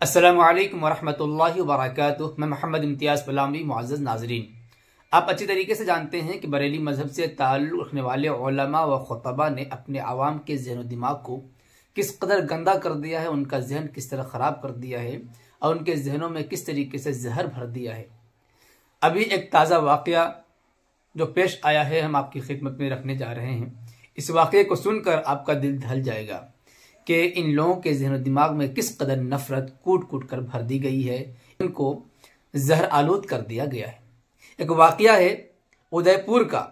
अस्सलामुअलैकुम वरहमतुल्लाहि वबरकातुहू। मैं मोहम्मद इम्तियाज़ पलामी। मुअज़्ज़ज़ नाज़रीन, आप अच्छी तरीके से जानते हैं कि बरेली मज़हब से ताल्लुक़ रखने वाले उलमा व खुतबा ने अपने आवाम के ज़हन दिमाग को किस कदर गंदा कर दिया है, उनका जहन किस तरह ख़राब कर दिया है और उनके जहनों में किस तरीके से जहर भर दिया है। अभी एक ताज़ा वाक़या जो पेश आया है, हम आपकी खिदमत में रखने जा रहे हैं। इस वाक़े को सुनकर आपका दिल दहल जाएगा कि इन लोगों के जहन दिमाग में किस कदर नफरत कूट कूट कर भर दी गई है, इनको जहर आलूद कर दिया गया है। एक वाक़या है उदयपुर का।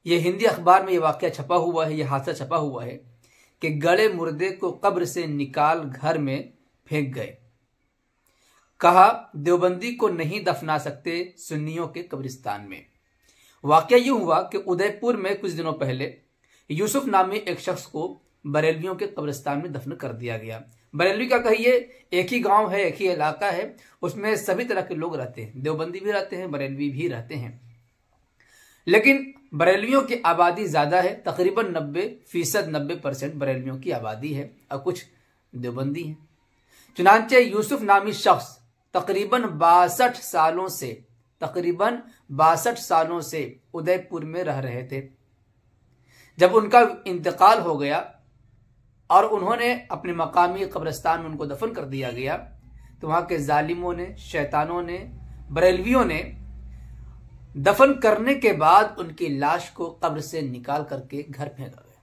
ये हिंदी अखबार में ये वाक़या छपा हुआ है, ये हादसा छपा हुआ है कि गड़े मुर्दे को कब्र से निकाल घर में फेंक गए। कहा देवबंदी को नहीं दफना सकते सुन्नियों के कब्रिस्तान में। वाक़या यूँ हुआ कि उदयपुर में कुछ दिनों पहले यूसुफ नामी एक शख्स को बरेलवियों के कब्रिस्तान में दफन कर दिया गया। बरेलवी का कहिए एक ही गांव है, एक ही इलाका है, उसमें सभी तरह के लोग रहते हैं, देवबंदी भी रहते हैं, बरेलवी भी रहते हैं। लेकिन बरेलवियों की आबादी ज़्यादा है, तकरीबन 90% बरेलवियों की आबादी है और कुछ देवबंदी हैं। चुनांचे यूसुफ नामी शख्स तकरीबन 62 सालों से उदयपुर में रह रहे थे। जब उनका इंतकाल हो गया और उन्होंने अपने मकामी कब्रिस्तान में उनको दफन कर दिया गया, तो वहां के जालिमों ने, शैतानों ने, बरेलवियों ने दफन करने के बाद उनकी लाश को कब्र से निकाल करके घर फेंका गया।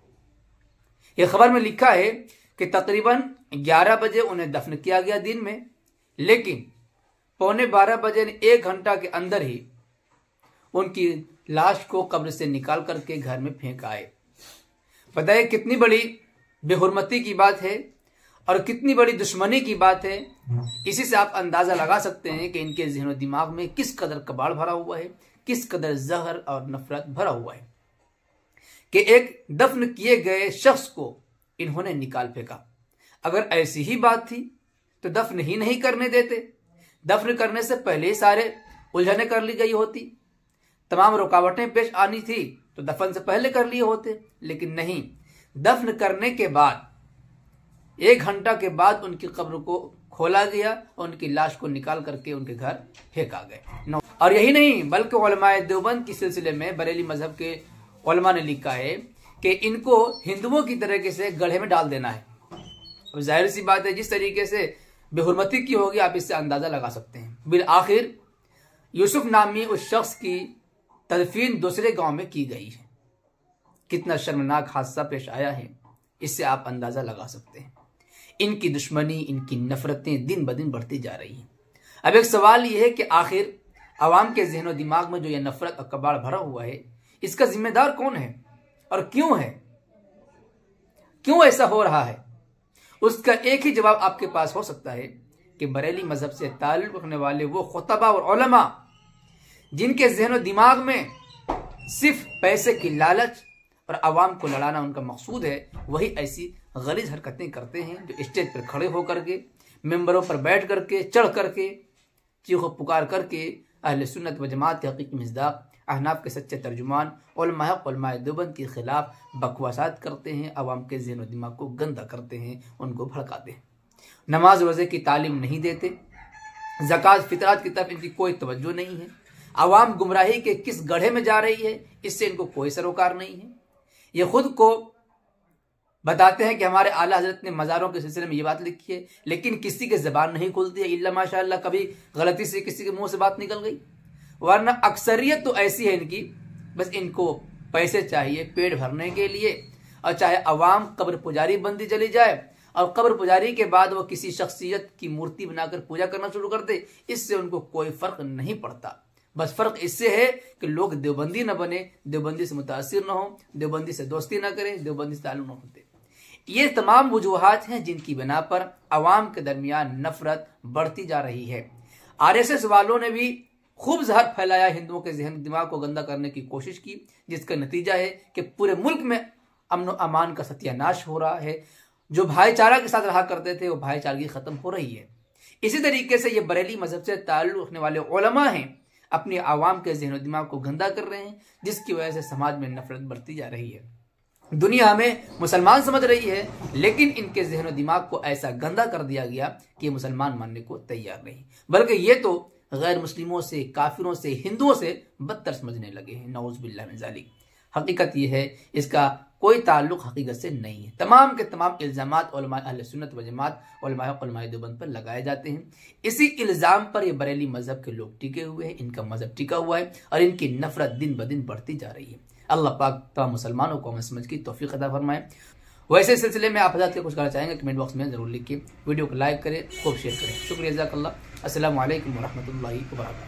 यह खबर में लिखा है कि तकरीबन 11 बजे उन्हें दफन किया गया दिन में, लेकिन 11:15 बजे 1 घंटा के अंदर ही उनकी लाश को कब्र से निकाल करके घर में फेंक आए। बताइए कितनी बड़ी बेहुरमती की बात है और कितनी बड़ी दुश्मनी की बात है। इसी से आप अंदाजा लगा सकते हैं कि इनके ज़हन दिमाग में किस कदर कबाड़ भरा हुआ है, किस कदर जहर और नफरत भरा हुआ है कि एक दफन किए गए शख्स को इन्होंने निकाल फेंका। अगर ऐसी ही बात थी तो दफन ही नहीं करने देते। दफन करने से पहले ही सारे उलझने कर ली गई होती, तमाम रुकावटें पेश आनी थी तो दफन से पहले कर लिए होते, लेकिन नहीं, दफन करने के बाद 1 घंटा के बाद उनकी कब्र को खोला गया और उनकी लाश को निकाल करके उनके घर फेंका गया। और यही नहीं बल्कि उलमाए देवबंद की सिलसिले में बरेली मजहब के उलमा ने लिखा है कि इनको हिंदुओं की तरीके से गड्ढे में डाल देना है। अब जाहिर सी बात है, जिस तरीके से बेहुरमती की होगी आप इससे अंदाजा लगा सकते हैं। बिल आखिर यूसुफ नामी उस शख्स की तदफीन दूसरे गांव में की गई है। कितना शर्मनाक हादसा पेश आया है, इससे आप अंदाजा लगा सकते हैं। इनकी दुश्मनी, इनकी नफरतें दिन ब दिन बढ़ती जा रही हैं। अब एक सवाल यह है कि आखिर आवाम के जहन दिमाग में जो यह नफरत और कबाड़ भरा हुआ है, इसका जिम्मेदार कौन है और क्यों है, क्यों ऐसा हो रहा है? उसका एक ही जवाब आपके पास हो सकता है कि बरेली मजहब से ताल्लुक़ रखने वाले वो खुतबा और उलमा जिनके जहन दिमाग में सिर्फ पैसे की लालच और आवाम को लड़ाना उनका मकसूद है, वही ऐसी गलीज हरकतें करते हैं जो स्टेज पर खड़े होकर के, मेंबरों पर बैठ करके, चढ़ करके, चीखो पुकार करके अहले सुन्नत व जमात के हकीकी मिज़दाक़, अहनाफ के सच्चे तर्जुमान उलमाए देवबंद के खिलाफ बकवासात करते हैं, आवाम के ज़हन दिमाग को गंदा करते हैं, उनको भड़काते हैं। नमाज रोज़े की तालीम नहीं देते, ज़कात फितरात की तरफ इनकी कोई तवज्जो नहीं है। आवाम गुमराही के किस गड्ढे में जा रही है, इससे इनको कोई सरोकार नहीं है। ये खुद को बताते हैं कि हमारे आला हजरत ने मज़ारों के सिलसिले में ये बात लिखी है, लेकिन किसी की ज़बान नहीं खुलती है इल्ला माशाअल्लाह कभी गलती से किसी के मुंह से बात निकल गई, वरना अक्सरियत तो ऐसी है इनकी, बस इनको पैसे चाहिए पेट भरने के लिए, और चाहे अवाम कब्र पुजारी बनती चली जाए और कब्र पुजारी के बाद वो किसी शख्सियत की मूर्ति बनाकर पूजा करना शुरू कर दे, इससे उनको कोई फर्क नहीं पड़ता। बस फर्क इससे है कि लोग देवबंदी न बने, देवबंदी से मुतासिर न हो, देवबंदी से दोस्ती न करें, देवबंदी से ताल्लुक़ न होते। ये तमाम वजूहात हैं जिनकी बिना पर अवाम के दरमियान नफरत बढ़ती जा रही है। RSS वालों ने भी खूब जहर फैलाया, हिंदुओं के जहन दिमाग को गंदा करने की कोशिश की, जिसका नतीजा है कि पूरे मुल्क में अमन व अमान का सत्यानाश हो रहा है। जो भाईचारा के साथ रहा करते थे वो भाईचारगी खत्म हो रही है। इसी तरीके से ये बरेली मजहब से ताल्लुक़ रखने वाले उलमा हैं, अपने आवाम के ज़हन दिमाग को गंदा कर रहे हैं, जिसकी वजह से समाज में नफरत बढ़ती जा रही है। दुनिया हमें मुसलमान समझ रही है, लेकिन इनके जहन दिमाग को ऐसा गंदा कर दिया गया कि मुसलमान मानने को तैयार नहीं, बल्कि ये तो गैर मुस्लिमों से, काफिरों से, हिंदुओं से बदतर समझने लगे हैं। नऊज़ बिल्लाह मिन ज़ालिक। हकीकत यह है इसका कोई ताल्लुक हकीकत से नहीं है। तमाम के तमाम इल्जामात उलमा अहले सुन्नत व जमात उलमा देवबंद पर लगाए जाते हैं। इसी इल्जाम पर ये बरेली मजहब के लोग टिके हुए हैं, इनका मजहब टिका हुआ है और इनकी नफरत दिन ब दिन बढ़ती जा रही है। अल्लाह पाक तमाम मुसलमानों को समझ की तौफीक अता फरमाए। वैसे सिलसिले में आप हज़रात के कुछ कहना चाहेंगे कमेंट बॉक्स में जरूर लिखिए। वीडियो को लाइक करें, खूब शेयर करें। शुक्रिया, जज़ाकल्लाह। अस्सलामु अलैकुम व रहमतुल्लाहि व बरकातहू।